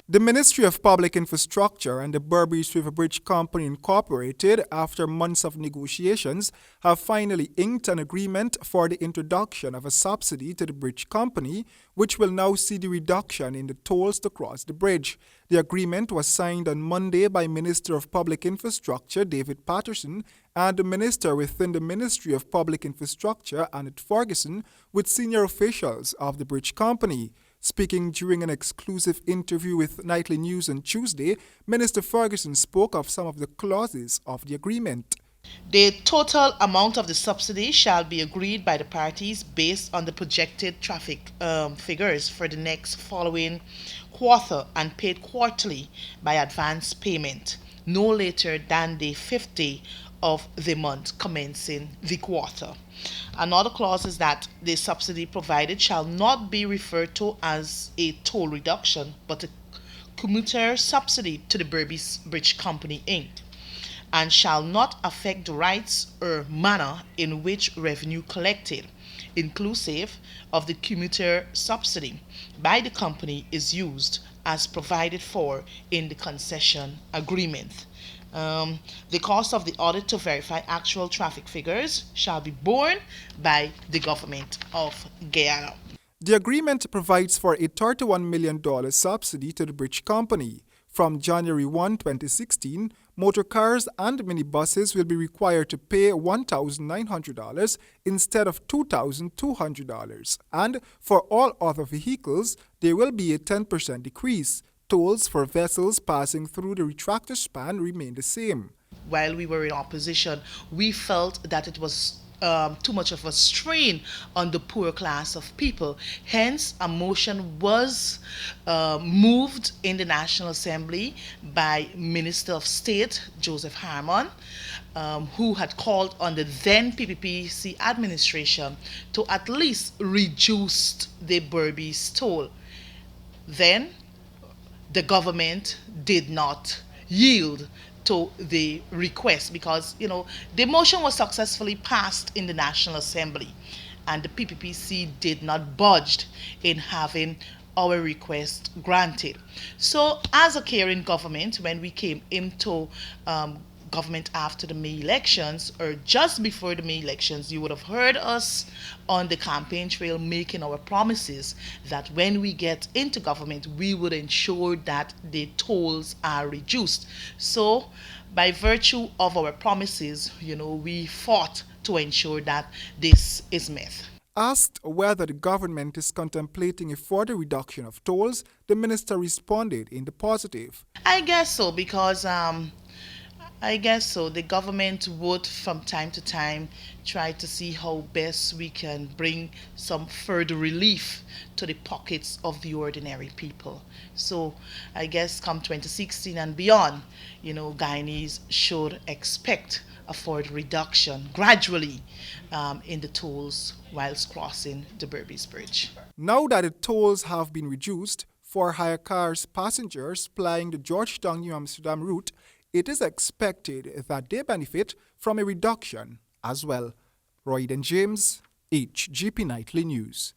The Ministry of Public Infrastructure and the Berbice River Bridge Company Incorporated, after months of negotiations, have finally inked an agreement for the introduction of a subsidy to the bridge company, which will now see the reduction in the tolls to cross the bridge. The agreement was signed on Monday by Minister of Public Infrastructure David Patterson and the Minister within the Ministry of Public Infrastructure, Annette Ferguson, with senior officials of the bridge company. Speaking during an exclusive interview with Nightly News on Tuesday, Minister Ferguson spoke of some of the clauses of the agreement. The total amount of the subsidy shall be agreed by the parties based on the projected traffic figures for the next following quarter and paid quarterly by advance payment, no later than the 5th day of the month commencing the quarter. Another clause is that the subsidy provided shall not be referred to as a toll reduction, but a commuter subsidy to the Berbice Bridge Company Inc., and shall not affect the rights or manner in which revenue collected, inclusive of the commuter subsidy, by the company is used as provided for in the concession agreement. The cost of the audit to verify actual traffic figures shall be borne by the government of Guyana. The agreement provides for a $31 million subsidy to the bridge company. From January 1, 2016, motor cars and minibuses will be required to pay $1,900 instead of $2,200. And for all other vehicles, there will be a 10% decrease. Tolls for vessels passing through the retractor span remain the same. While we were in opposition, we felt that it was too much of a strain on the poor class of people. Hence, a motion was moved in the National Assembly by Minister of State Joseph Harmon, who had called on the then PPPC administration to at least reduce the Berbice toll. Then, the government did not yield to the request because, the motion was successfully passed in the National Assembly and the PPPC did not budge in having our request granted. So as a caring government, when we came into government after the May elections or just before the May elections, you would have heard us on the campaign trail making our promises that when we get into government, we would ensure that the tolls are reduced. So by virtue of our promises, we fought to ensure that this is met. Asked whether the government is contemplating a further reduction of tolls, the minister responded in the positive. I guess so, because the government would from time to time try to see how best we can bring some further relief to the pockets of the ordinary people. So I guess come 2016 and beyond, Guyanese should expect a further reduction gradually in the tolls whilst crossing the Berbice Bridge. Now that the tolls have been reduced for hire cars passengers plying the Georgetown New Amsterdam route, it is expected that they benefit from a reduction as well. Royden James, HGP Nightly News.